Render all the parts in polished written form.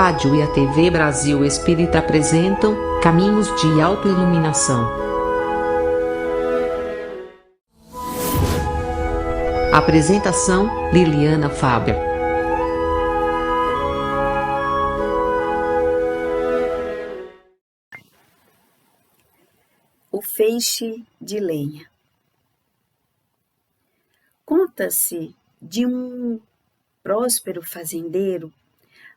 rádio e a TV Brasil Espírita apresentam Caminhos de Autoiluminação. Apresentação: Liliana Faber. O feixe de lenha. Conta-se de um próspero fazendeiro,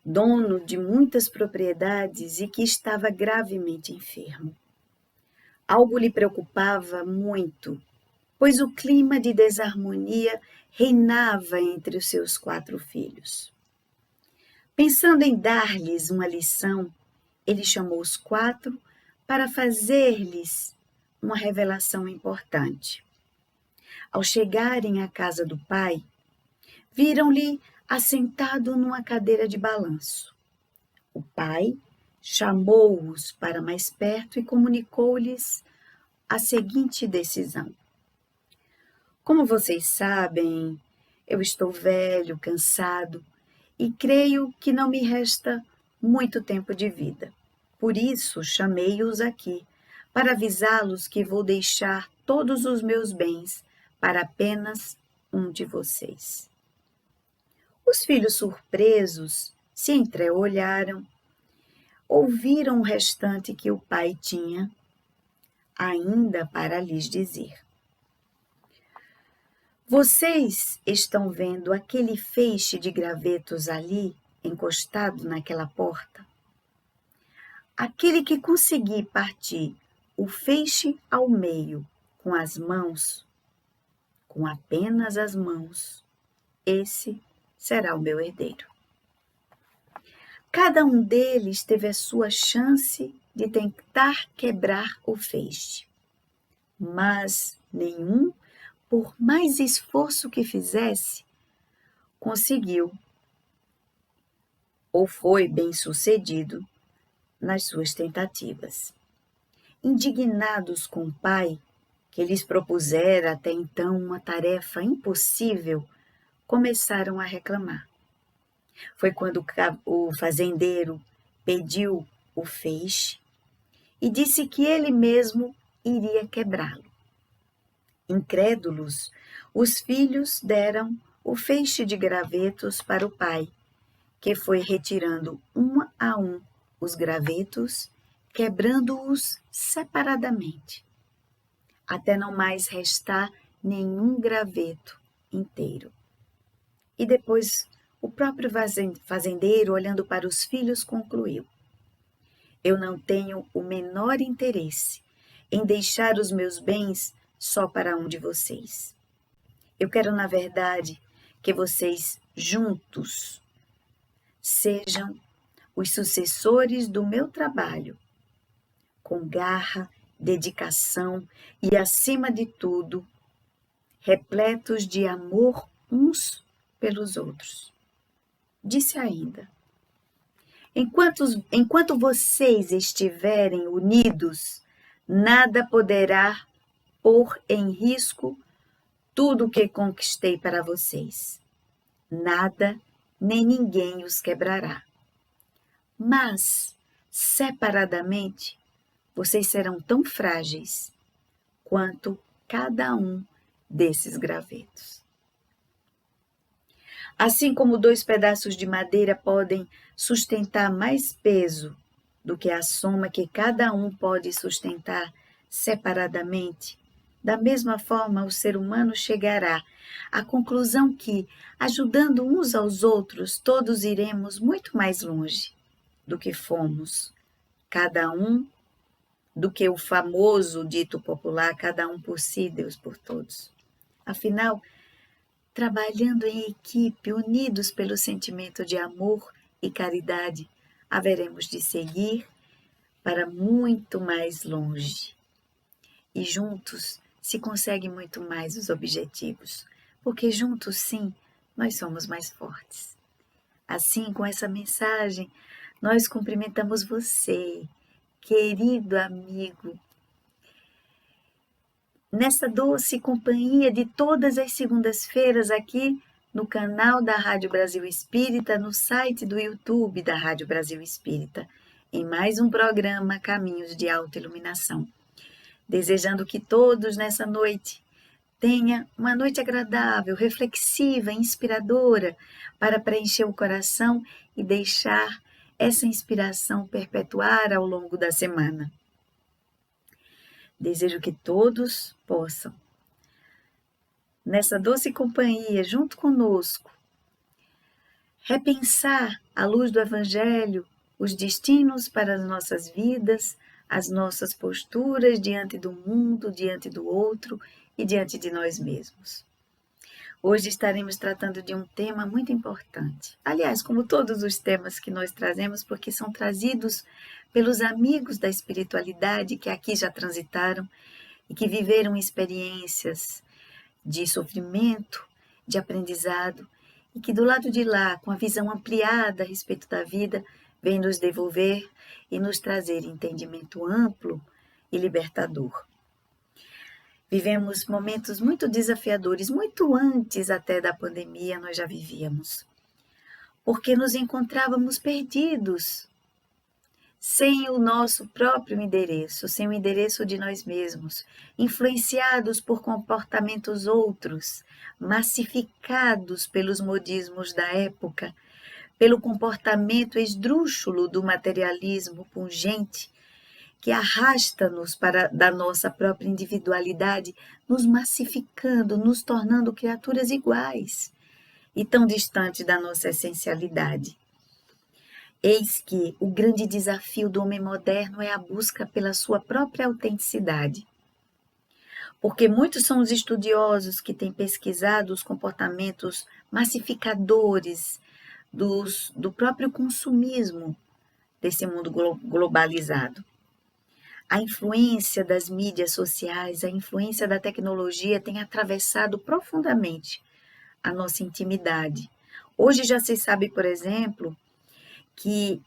dono de muitas propriedades e que estava gravemente enfermo. Algo lhe preocupava muito, pois o clima de desarmonia reinava entre os seus 4 filhos. Pensando em dar-lhes uma lição, ele chamou os 4 para fazer-lhes uma revelação importante. Ao chegarem à casa do pai, viram-lhe assentado numa cadeira de balanço. O pai chamou-os para mais perto e comunicou-lhes a seguinte decisão: como vocês sabem, eu estou velho, cansado e creio que não me resta muito tempo de vida. Por isso chamei-os aqui, para avisá-los que vou deixar todos os meus bens para apenas um de vocês. Os filhos surpresos se entreolharam, ouviram o restante que o pai tinha ainda para lhes dizer. Vocês estão vendo aquele feixe de gravetos ali, encostado naquela porta? Aquele que conseguir partir o feixe ao meio com as mãos, com apenas as mãos, esse será o meu herdeiro. Cada um deles teve a sua chance de tentar quebrar o feixe, mas nenhum, por mais esforço que fizesse, conseguiu ou foi bem-sucedido nas suas tentativas. Indignados com o pai, que lhes propusera até então uma tarefa impossível, começaram a reclamar. Foi quando o fazendeiro pediu o feixe e disse que ele mesmo iria quebrá-lo. Incrédulos, os filhos deram o feixe de gravetos para o pai, que foi retirando um a um os gravetos, quebrando-os separadamente, até não mais restar nenhum graveto inteiro. E depois o próprio fazendeiro, olhando para os filhos, concluiu: eu não tenho o menor interesse em deixar os meus bens só para um de vocês. Eu quero, na verdade, que vocês juntos sejam os sucessores do meu trabalho, com garra, dedicação e, acima de tudo, repletos de amor uns pelos outros. Disse ainda: enquanto vocês estiverem unidos, nada poderá pôr em risco tudo o que conquistei para vocês. Nada nem ninguém os quebrará. Mas, separadamente, vocês serão tão frágeis quanto cada um desses gravetos. Assim como 2 pedaços de madeira podem sustentar mais peso do que a soma que cada um pode sustentar separadamente, da mesma forma o ser humano chegará à conclusão que, ajudando uns aos outros, todos iremos muito mais longe do que fomos, cada um, do que o famoso dito popular, cada um por si, Deus por todos. Afinal, trabalhando em equipe, unidos pelo sentimento de amor e caridade, haveremos de seguir para muito mais longe. E juntos se consegue muito mais os objetivos, porque juntos, sim, nós somos mais fortes. Assim, com essa mensagem, nós cumprimentamos você, querido amigo, nessa doce companhia de todas as segundas-feiras aqui no canal da Rádio Brasil Espírita, no site do YouTube da Rádio Brasil Espírita, em mais um programa Caminhos de Autoiluminação. Desejando que todos nessa noite tenham uma noite agradável, reflexiva, inspiradora, para preencher o coração e deixar essa inspiração perpetuar ao longo da semana. Desejo que todos possam, nessa doce companhia, junto conosco, repensar à luz do Evangelho os destinos para as nossas vidas, as nossas posturas diante do mundo, diante do outro e diante de nós mesmos. Hoje estaremos tratando de um tema muito importante. Aliás, como todos os temas que nós trazemos, porque são trazidos pelos amigos da espiritualidade que aqui já transitaram e que viveram experiências de sofrimento, de aprendizado, e que do lado de lá, com a visão ampliada a respeito da vida, vem nos devolver e nos trazer entendimento amplo e libertador. Vivemos momentos muito desafiadores, muito antes até da pandemia nós já vivíamos, porque nos encontrávamos perdidos, sem o nosso próprio endereço, sem o endereço de nós mesmos, influenciados por comportamentos outros, massificados pelos modismos da época, pelo comportamento esdrúxulo do materialismo pungente, que arrasta-nos para da nossa própria individualidade, nos massificando, nos tornando criaturas iguais e tão distantes da nossa essencialidade. Eis que o grande desafio do homem moderno é a busca pela sua própria autenticidade. Porque muitos são os estudiosos que têm pesquisado os comportamentos massificadores do próprio consumismo desse mundo globalizado. A influência das mídias sociais, a influência da tecnologia tem atravessado profundamente a nossa intimidade. Hoje já se sabe, por exemplo, que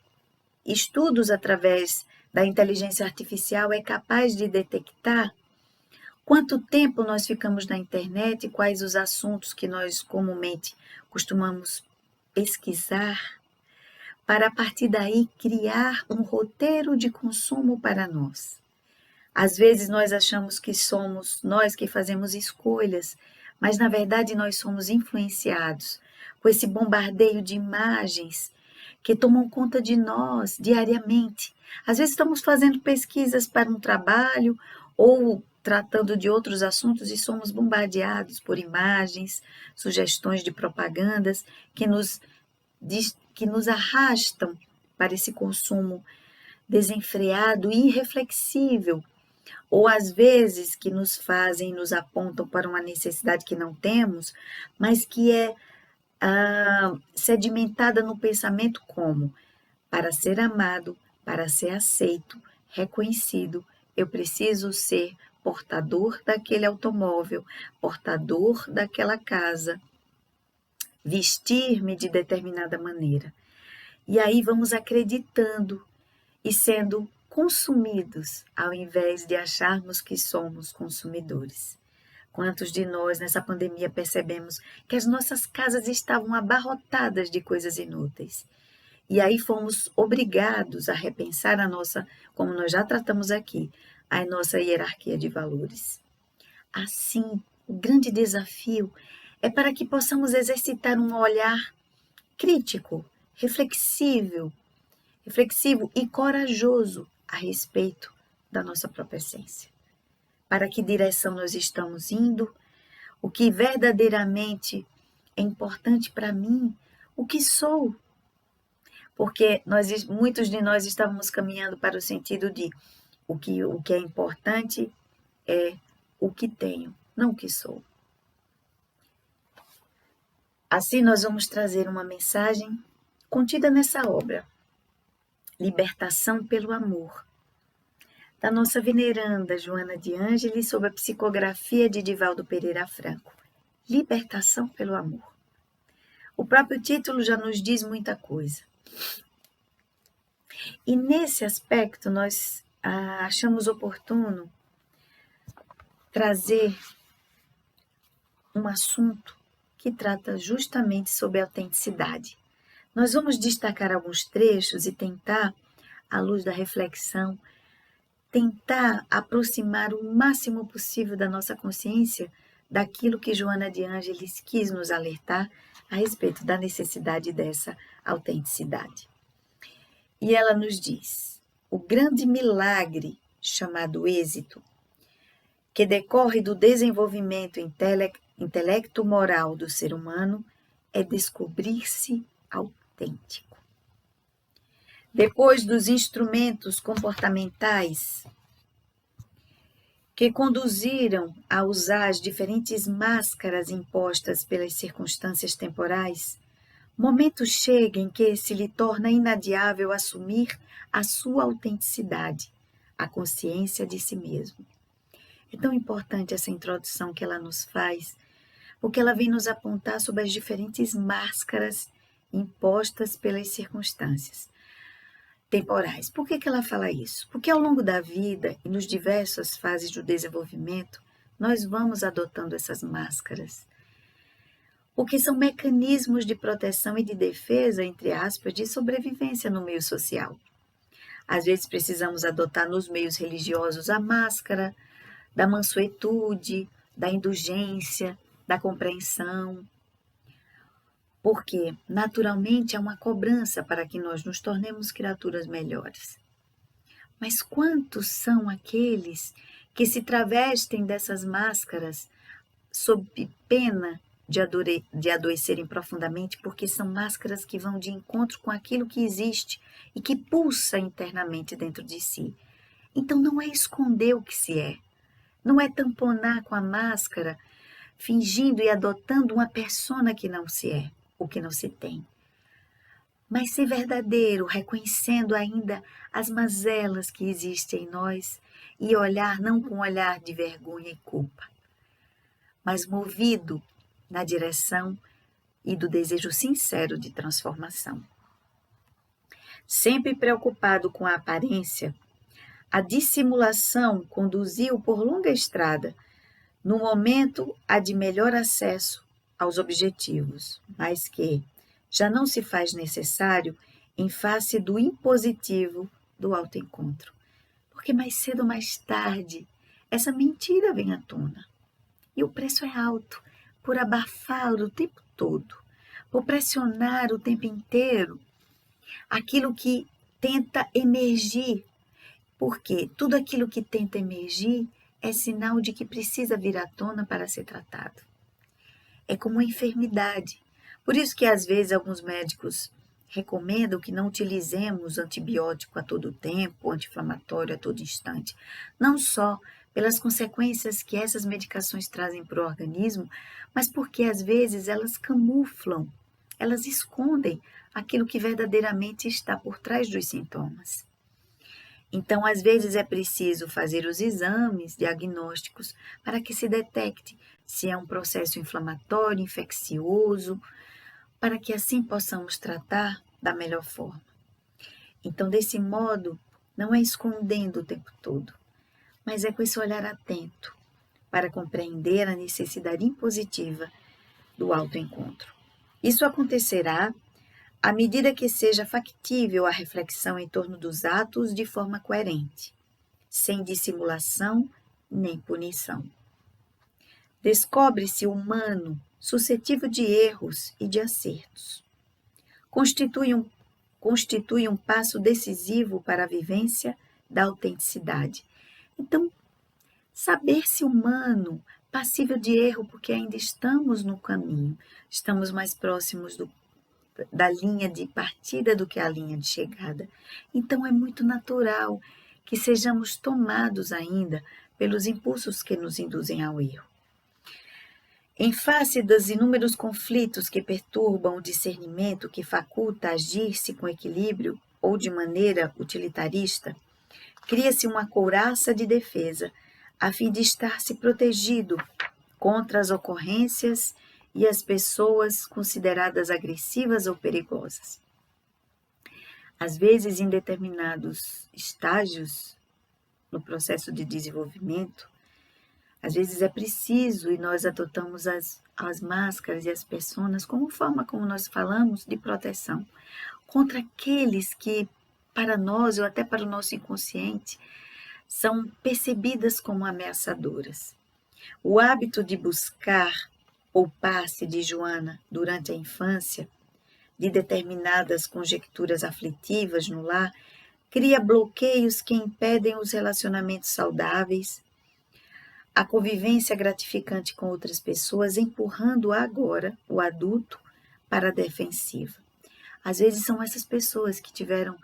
estudos através da inteligência artificial é capaz de detectar quanto tempo nós ficamos na internet e quais os assuntos que nós comumente costumamos pesquisar, para a partir daí criar um roteiro de consumo para nós. Às vezes nós achamos que somos nós que fazemos escolhas, mas na verdade nós somos influenciados por esse bombardeio de imagens que tomam conta de nós diariamente. Às vezes estamos fazendo pesquisas para um trabalho ou tratando de outros assuntos e somos bombardeados por imagens, sugestões de propagandas que nos arrastam para esse consumo desenfreado e irreflexível, ou às vezes que nos apontam para uma necessidade que não temos, mas que é sedimentada no pensamento como: para ser amado, para ser aceito, reconhecido, eu preciso ser portador daquele automóvel, portador daquela casa, vestir-me de determinada maneira. E aí vamos acreditando e sendo consumidos, ao invés de acharmos que somos consumidores. Quantos de nós nessa pandemia percebemos que as nossas casas estavam abarrotadas de coisas inúteis? E aí fomos obrigados a repensar como nós já tratamos aqui, a nossa hierarquia de valores. Assim, o grande desafio é para que possamos exercitar um olhar crítico, reflexivo e corajoso a respeito da nossa própria essência. Para que direção nós estamos indo, o que verdadeiramente é importante para mim, o que sou. Porque muitos de nós estávamos caminhando para o sentido de o que é importante é o que tenho, não o que sou. Assim, nós vamos trazer uma mensagem contida nessa obra, Libertação pelo Amor, da nossa veneranda Joana de Ângeles, sob a psicografia de Divaldo Pereira Franco. Libertação pelo Amor. O próprio título já nos diz muita coisa. E nesse aspecto, nós achamos oportuno trazer um assunto que trata justamente sobre a autenticidade. Nós vamos destacar alguns trechos e tentar, à luz da reflexão, tentar aproximar o máximo possível da nossa consciência daquilo que Joana de Ângeles quis nos alertar a respeito da necessidade dessa autenticidade. E ela nos diz: o grande milagre chamado êxito, que decorre do desenvolvimento intelecto-moral do ser humano, é descobrir-se autêntico. Depois dos instrumentos comportamentais que conduziram a usar as diferentes máscaras impostas pelas circunstâncias temporais, momento chega em que se lhe torna inadiável assumir a sua autenticidade, a consciência de si mesmo. É tão importante essa introdução que ela nos faz, porque ela vem nos apontar sobre as diferentes máscaras impostas pelas circunstâncias temporais. Por que ela fala isso? Porque ao longo da vida e nas diversas fases do desenvolvimento, nós vamos adotando essas máscaras, porque são mecanismos de proteção e de defesa, entre aspas, de sobrevivência no meio social. Às vezes precisamos adotar nos meios religiosos a máscara da mansuetude, da indulgência, da compreensão, porque naturalmente há uma cobrança para que nós nos tornemos criaturas melhores. Mas quantos são aqueles que se travestem dessas máscaras sob pena de adoecerem profundamente, porque são máscaras que vão de encontro com aquilo que existe e que pulsa internamente dentro de si. Então não é esconder o que se é, não é tamponar com a máscara, fingindo e adotando uma persona que não se é, o que não se tem. Mas ser verdadeiro, reconhecendo ainda as mazelas que existem em nós e olhar não com um olhar de vergonha e culpa, mas movido na direção e do desejo sincero de transformação. Sempre preocupado com a aparência, a dissimulação conduziu por longa estrada, no momento a de melhor acesso aos objetivos, mas que já não se faz necessário em face do impositivo do autoencontro. Porque mais cedo ou mais tarde, essa mentira vem à tona. E o preço é alto, por abafar o tempo todo, por pressionar o tempo inteiro aquilo que tenta emergir, porque tudo aquilo que tenta emergir é sinal de que precisa vir à tona para ser tratado. É como uma enfermidade. Por isso que às vezes alguns médicos recomendam que não utilizemos antibiótico a todo tempo, anti-inflamatório a todo instante. Não só pelas consequências que essas medicações trazem para o organismo, mas porque às vezes elas camuflam, elas escondem aquilo que verdadeiramente está por trás dos sintomas. Então, às vezes é preciso fazer os exames diagnósticos para que se detecte se é um processo inflamatório, infeccioso, para que assim possamos tratar da melhor forma. Então, desse modo, não é escondendo o tempo todo, mas é com esse olhar atento para compreender a necessidade impositiva do autoencontro. Isso acontecerá à medida que seja factível a reflexão em torno dos atos de forma coerente, sem dissimulação nem punição. Descobre-se o humano suscetível de erros e de acertos. Constitui um passo decisivo para a vivência da autenticidade. Então, saber-se humano, passível de erro, porque ainda estamos no caminho, estamos mais próximos da linha de partida do que a linha de chegada. Então é muito natural que sejamos tomados ainda pelos impulsos que nos induzem ao erro. Em face dos inúmeros conflitos que perturbam o discernimento que faculta agir-se com equilíbrio ou de maneira utilitarista, cria-se uma couraça de defesa, a fim de estar-se protegido contra as ocorrências e as pessoas consideradas agressivas ou perigosas. Às vezes, em determinados estágios no processo de desenvolvimento, Às vezes é preciso e nós adotamos as máscaras e as personas como forma, como nós falamos, de proteção contra aqueles que, para nós ou até para o nosso inconsciente, são percebidas como ameaçadoras. O hábito de buscar poupar-se de Joana durante a infância, de determinadas conjecturas aflitivas no lar, cria bloqueios que impedem os relacionamentos saudáveis, a convivência gratificante com outras pessoas, empurrando agora o adulto para a defensiva. Às vezes são essas pessoas que tiveram,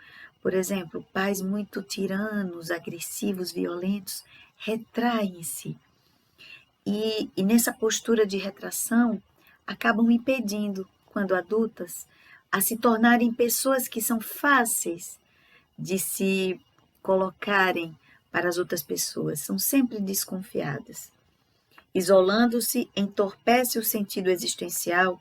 por exemplo, pais muito tiranos, agressivos, violentos, retraem-se. E nessa postura de retração, acabam impedindo, quando adultas, a se tornarem pessoas que são fáceis de se colocarem para as outras pessoas, são sempre desconfiadas. Isolando-se, entorpece o sentido existencial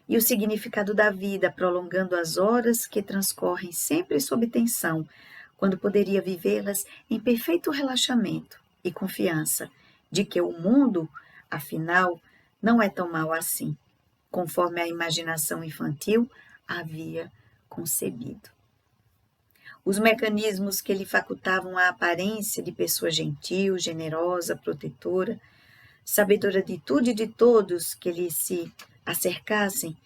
e o significado da vida, prolongando as horas que transcorrem sempre sob tensão, quando poderia vivê-las em perfeito relaxamento e confiança de que o mundo, afinal, não é tão mau assim, conforme a imaginação infantil havia concebido. Os mecanismos que lhe facultavam a aparência de pessoa gentil, generosa, protetora, sabedora de tudo e de todos que lhe se acercassem,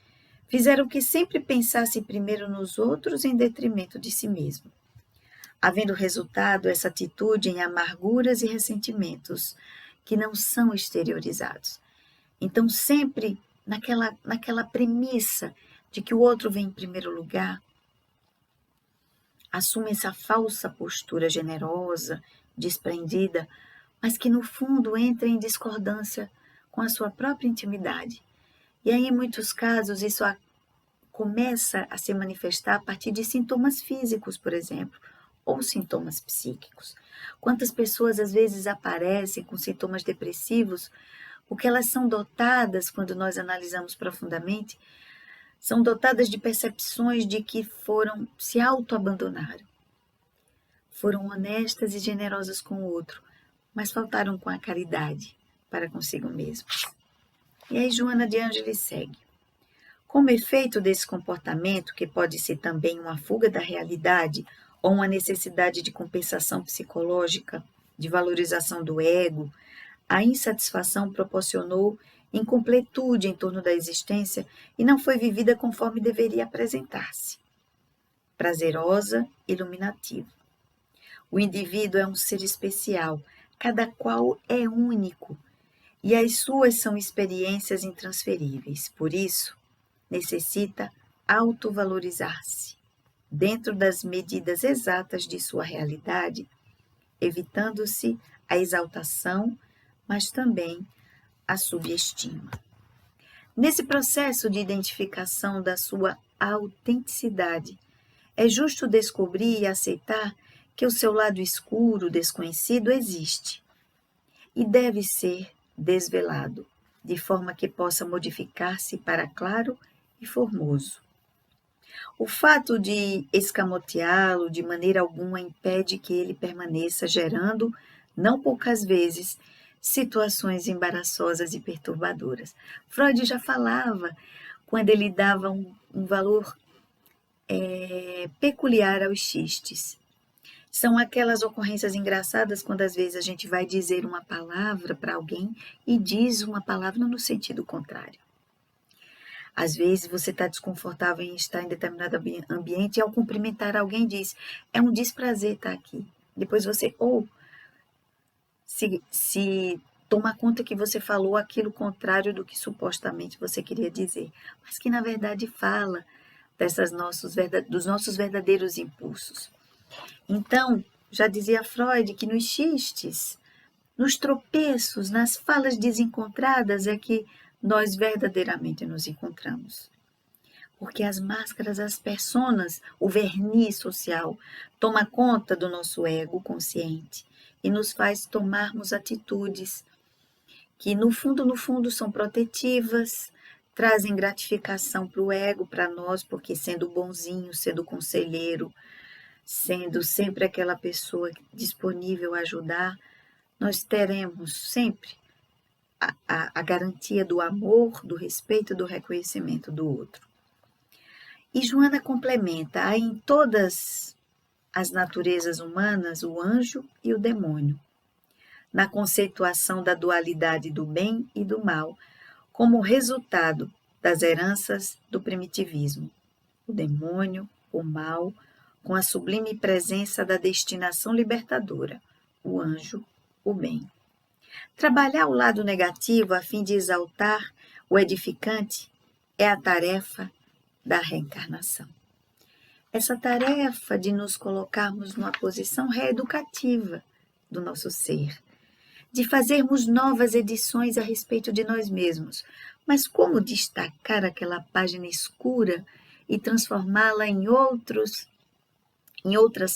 fizeram que sempre pensasse primeiro nos outros em detrimento de si mesmo. Havendo resultado essa atitude em amarguras e ressentimentos que não são exteriorizados. Então, sempre naquela premissa de que o outro vem em primeiro lugar, assume essa falsa postura generosa, desprendida, mas que no fundo entra em discordância com a sua própria intimidade. E aí, em muitos casos, isso começa a se manifestar a partir de sintomas físicos, por exemplo, ou sintomas psíquicos. Quantas pessoas às vezes aparecem com sintomas depressivos, porque elas são dotadas, quando nós analisamos profundamente, são dotadas de percepções de que se autoabandonaram. Foram honestas e generosas com o outro, mas faltaram com a caridade para consigo mesmos. E aí Joana de Ângeles segue. Como efeito desse comportamento, que pode ser também uma fuga da realidade ou uma necessidade de compensação psicológica, de valorização do ego, a insatisfação proporcionou incompletude em torno da existência e não foi vivida conforme deveria apresentar-se. Prazerosa, iluminativa. O indivíduo é um ser especial, cada qual é único, e as suas são experiências intransferíveis. Por isso, necessita autovalorizar-se, dentro das medidas exatas de sua realidade, evitando-se a exaltação, mas também a subestima. Nesse processo de identificação da sua autenticidade, é justo descobrir e aceitar que o seu lado escuro, desconhecido, existe e deve ser desvelado, de forma que possa modificar-se para claro e formoso. O fato de escamoteá-lo de maneira alguma impede que ele permaneça gerando, não poucas vezes, situações embaraçosas e perturbadoras. Freud já falava, quando ele dava um valor peculiar aos xistes. São aquelas ocorrências engraçadas quando às vezes a gente vai dizer uma palavra para alguém e diz uma palavra no sentido contrário. Às vezes você está desconfortável em estar em determinado ambiente e ao cumprimentar alguém diz, é um desprazer estar aqui. Depois você se toma conta que você falou aquilo contrário do que supostamente você queria dizer, mas que na verdade fala dos nossos verdadeiros impulsos. Então, já dizia Freud que nos xistes, nos tropeços, nas falas desencontradas é que nós verdadeiramente nos encontramos. Porque as máscaras, as personas, o verniz social, toma conta do nosso ego consciente e nos faz tomarmos atitudes que, no fundo, são protetivas, trazem gratificação para o ego, para nós, porque sendo bonzinho, sendo conselheiro, sendo sempre aquela pessoa disponível a ajudar, nós teremos sempre a garantia do amor, do respeito, do reconhecimento do outro. E Joana complementa: há em todas as naturezas humanas o anjo e o demônio, na conceituação da dualidade do bem e do mal, como resultado das heranças do primitivismo. O demônio, o mal, com a sublime presença da destinação libertadora, o anjo, o bem. Trabalhar o lado negativo a fim de exaltar o edificante é a tarefa da reencarnação. Essa tarefa de nos colocarmos numa posição reeducativa do nosso ser, de fazermos novas edições a respeito de nós mesmos. Mas como destacar aquela página escura e transformá-la em outras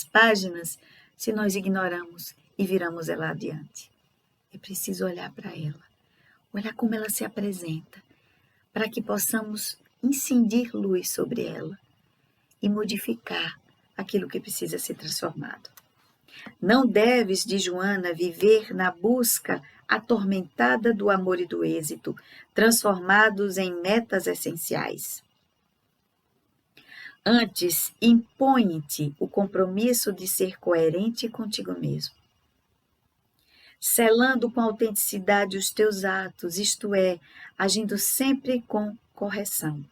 páginas se nós ignoramos e viramos ela adiante? É preciso olhar para ela, olhar como ela se apresenta, para que possamos incidir luz sobre ela e modificar aquilo que precisa ser transformado. Não deves, diz Joana, viver na busca atormentada do amor e do êxito, transformados em metas essenciais. Antes, impõe-te o compromisso de ser coerente contigo mesmo, selando com autenticidade os teus atos, isto é, agindo sempre com correção,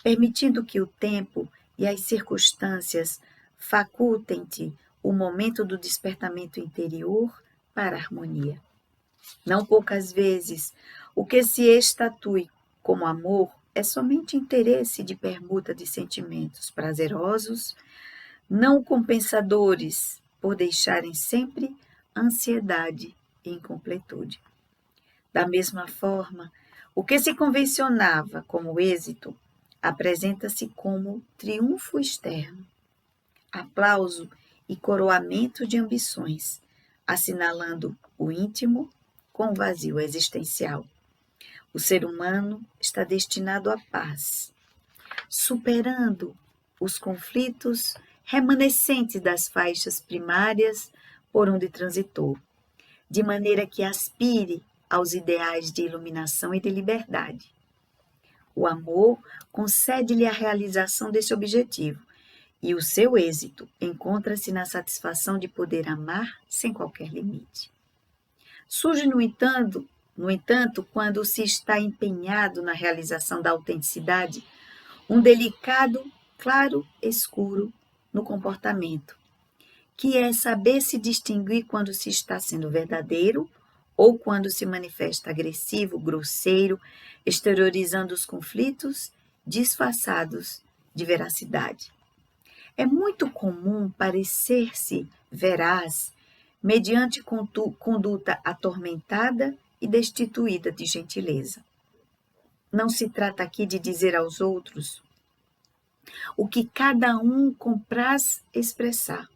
permitindo que o tempo e as circunstâncias facultem-te o momento do despertamento interior para a harmonia. Não poucas vezes, o que se estatue como amor é somente interesse de permuta de sentimentos prazerosos, não compensadores, por deixarem sempre ansiedade e incompletude. Da mesma forma, o que se convencionava como êxito apresenta-se como triunfo externo, aplauso e coroamento de ambições, assinalando o íntimo com o vazio existencial. O ser humano está destinado à paz, superando os conflitos remanescentes das faixas primárias por onde transitou, de maneira que aspire aos ideais de iluminação e de liberdade. O amor concede-lhe a realização desse objetivo, e o seu êxito encontra-se na satisfação de poder amar sem qualquer limite. Surge, no entanto, quando se está empenhado na realização da autenticidade, um delicado claro-escuro no comportamento, que é saber se distinguir quando se está sendo verdadeiro ou quando se manifesta agressivo, grosseiro, exteriorizando os conflitos disfarçados de veracidade. É muito comum parecer-se veraz mediante conduta atormentada e destituída de gentileza. Não se trata aqui de dizer aos outros o que cada um compraz expressar,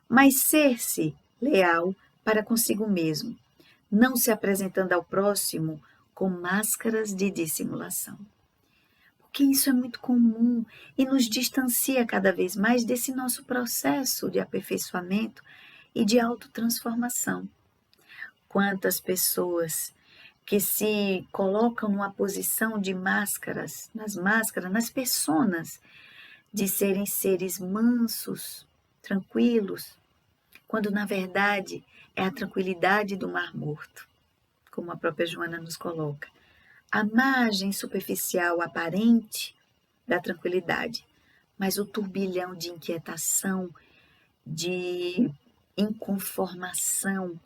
mas ser-se leal para consigo mesmo, não se apresentando ao próximo com máscaras de dissimulação. Porque isso é muito comum e nos distancia cada vez mais desse nosso processo de aperfeiçoamento e de autotransformação. Quantas pessoas que se colocam numa posição de máscaras, nas personas, de serem seres mansos, tranquilos, quando na verdade é a tranquilidade do mar morto, como a própria Joana nos coloca. A margem superficial aparente da tranquilidade, mas o turbilhão de inquietação, de inconformação,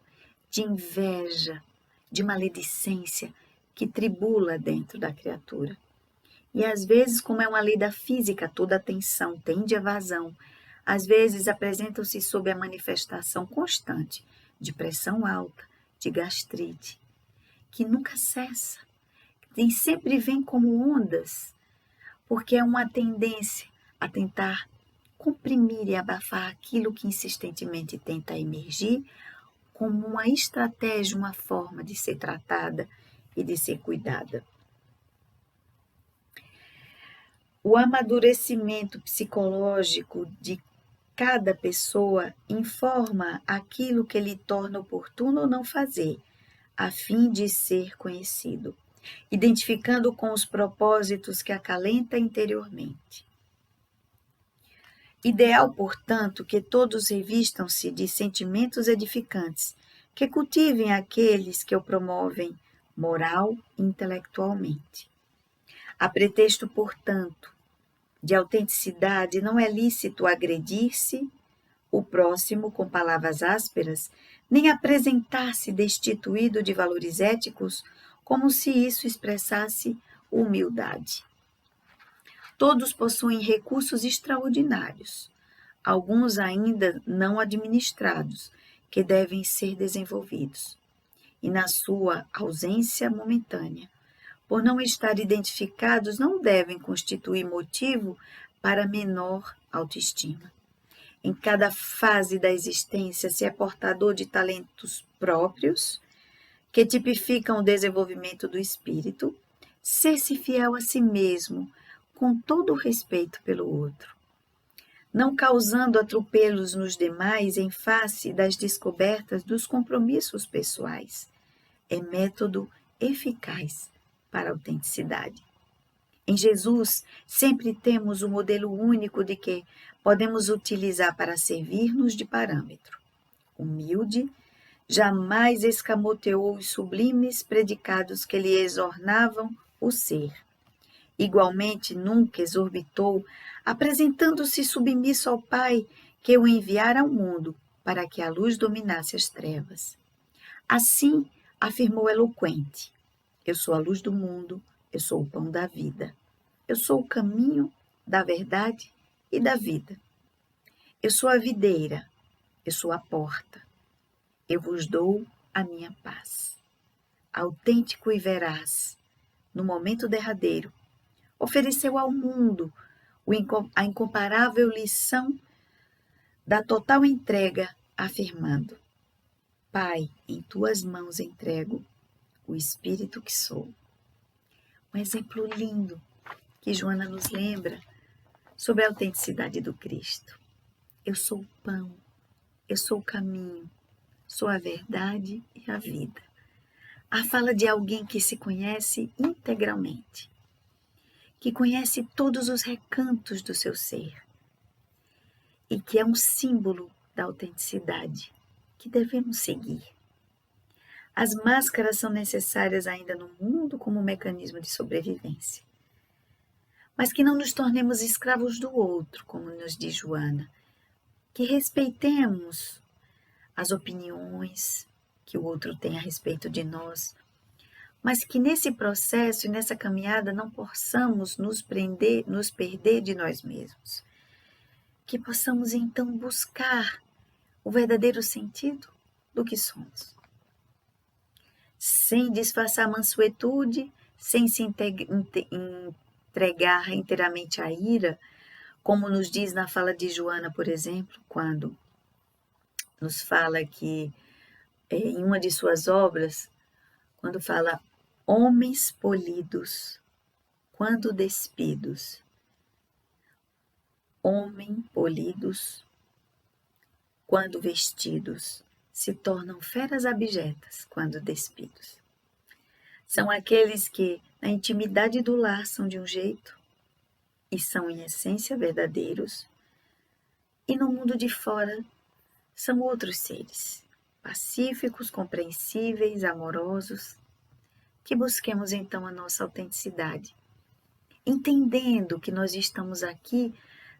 de inveja, de maledicência que tribula dentro da criatura. E às vezes, como é uma lei da física, toda tensão tende à vazão, às vezes apresentam-se sob a manifestação constante de pressão alta, de gastrite, que nunca cessa, e sempre vem como ondas, porque é uma tendência a tentar comprimir e abafar aquilo que insistentemente tenta emergir como uma estratégia, uma forma de ser tratada e de ser cuidada. O amadurecimento psicológico de cada pessoa informa aquilo que lhe torna oportuno ou não fazer, a fim de ser conhecido, identificando com os propósitos que acalenta interiormente. Ideal, portanto, que todos revistam-se de sentimentos edificantes, que cultivem aqueles que o promovem moral e intelectualmente. A pretexto, portanto, de autenticidade, não é lícito agredir-se o próximo com palavras ásperas, nem apresentar-se destituído de valores éticos, como se isso expressasse humildade. Todos possuem recursos extraordinários, alguns ainda não administrados, que devem ser desenvolvidos. E na sua ausência momentânea, por não estar identificados, não devem constituir motivo para menor autoestima. Em cada fase da existência se é portador de talentos próprios, que tipificam o desenvolvimento do espírito, ser-se fiel a si mesmo, com todo o respeito pelo outro, não causando atropelos nos demais em face das descobertas dos compromissos pessoais. É método eficaz para a autenticidade. Em Jesus, sempre temos o modelo único de que podemos utilizar para servir-nos de parâmetro. Humilde, jamais escamoteou os sublimes predicados que lhe exornavam o ser. Igualmente, nunca exorbitou, apresentando-se submisso ao Pai que o enviara ao mundo para que a luz dominasse as trevas. Assim, afirmou eloquente: eu sou a luz do mundo, eu sou o pão da vida. Eu sou o caminho da verdade e da vida. Eu sou a videira, eu sou a porta. Eu vos dou a minha paz. Autêntico e veraz, no momento derradeiro, ofereceu ao mundo a incomparável lição da total entrega, afirmando: Pai, em tuas mãos entrego o Espírito que sou. Um exemplo lindo que Joana nos lembra sobre a autenticidade do Cristo. Eu sou o pão, eu sou o caminho, sou a verdade e a vida. A fala de alguém que se conhece integralmente, que conhece todos os recantos do seu ser e que é um símbolo da autenticidade que devemos seguir. As máscaras são necessárias ainda no mundo como mecanismo de sobrevivência, mas que não nos tornemos escravos do outro, como nos diz Joana, que respeitemos as opiniões que o outro tem a respeito de nós, mas que nesse processo e nessa caminhada não possamos nos perder de nós mesmos, que possamos então buscar o verdadeiro sentido do que somos, sem disfarçar a mansuetude, sem se entregar inteiramente à ira, como nos diz na fala de Joana, por exemplo, quando nos fala que, em uma de suas obras, quando fala: homens polidos, quando despidos. Homem polidos, quando vestidos, se tornam feras abjetas quando despidos. São aqueles que, na intimidade do lar, são de um jeito e são, em essência, verdadeiros, e no mundo de fora são outros seres, pacíficos, compreensíveis, amorosos. Que busquemos então a nossa autenticidade, entendendo que nós estamos aqui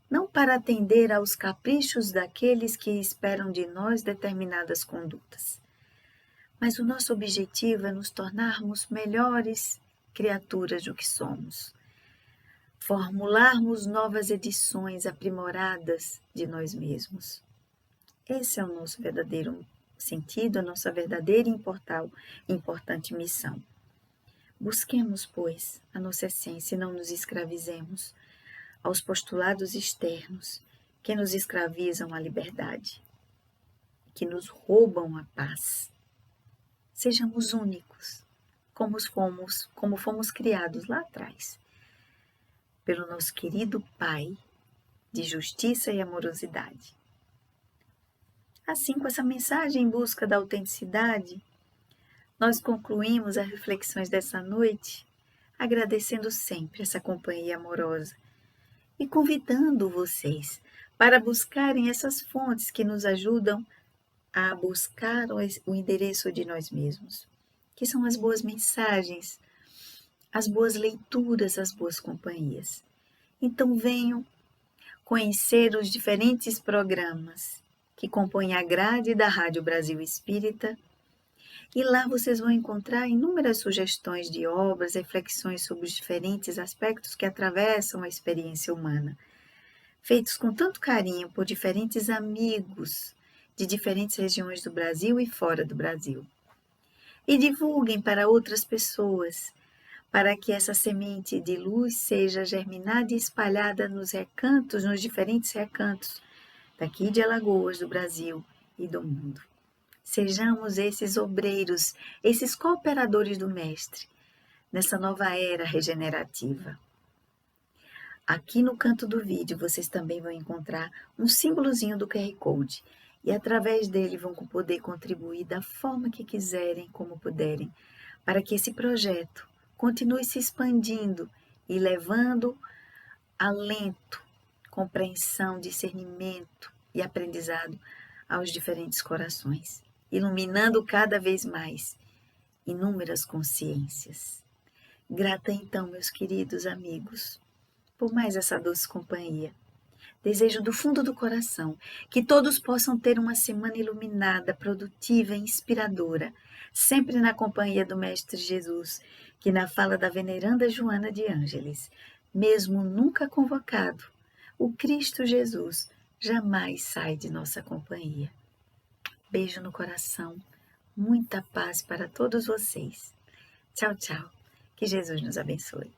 não para atender aos caprichos daqueles que esperam de nós determinadas condutas, mas o nosso objetivo é nos tornarmos melhores criaturas do que somos, formularmos novas edições aprimoradas de nós mesmos. Esse é o nosso verdadeiro sentido, a nossa verdadeira e importante missão. Busquemos, pois, a nossa essência e não nos escravizemos aos postulados externos que nos escravizam à liberdade, que nos roubam a paz. Sejamos únicos, como fomos criados lá atrás, pelo nosso querido Pai de justiça e amorosidade. Assim, com essa mensagem em busca da autenticidade, Nós concluímos as reflexões dessa noite agradecendo sempre essa companhia amorosa e convidando vocês para buscarem essas fontes que nos ajudam a buscar o endereço de nós mesmos, que são as boas mensagens, as boas leituras, as boas companhias. Então venham conhecer os diferentes programas que compõem a grade da Rádio Brasil Espírita, e lá vocês vão encontrar inúmeras sugestões de obras, reflexões sobre os diferentes aspectos que atravessam a experiência humana, feitos com tanto carinho por diferentes amigos de diferentes regiões do Brasil e fora do Brasil. E divulguem para outras pessoas, para que essa semente de luz seja germinada e espalhada nos recantos, nos diferentes recantos, daqui de Alagoas, do Brasil e do mundo. Sejamos esses obreiros, esses cooperadores do Mestre, nessa nova era regenerativa. Aqui no canto do vídeo vocês também vão encontrar um símbolozinho do QR Code e através dele vão poder contribuir da forma que quiserem, como puderem, para que esse projeto continue se expandindo e levando alento, compreensão, discernimento e aprendizado aos diferentes corações, iluminando cada vez mais inúmeras consciências. Grata então, meus queridos amigos, por mais essa doce companhia. Desejo do fundo do coração que todos possam ter uma semana iluminada, produtiva e inspiradora, sempre na companhia do Mestre Jesus, que na fala da veneranda Joana de Ângeles, mesmo nunca convocado, o Cristo Jesus jamais sai de nossa companhia. Beijo no coração, muita paz para todos vocês. Tchau, tchau. Que Jesus nos abençoe.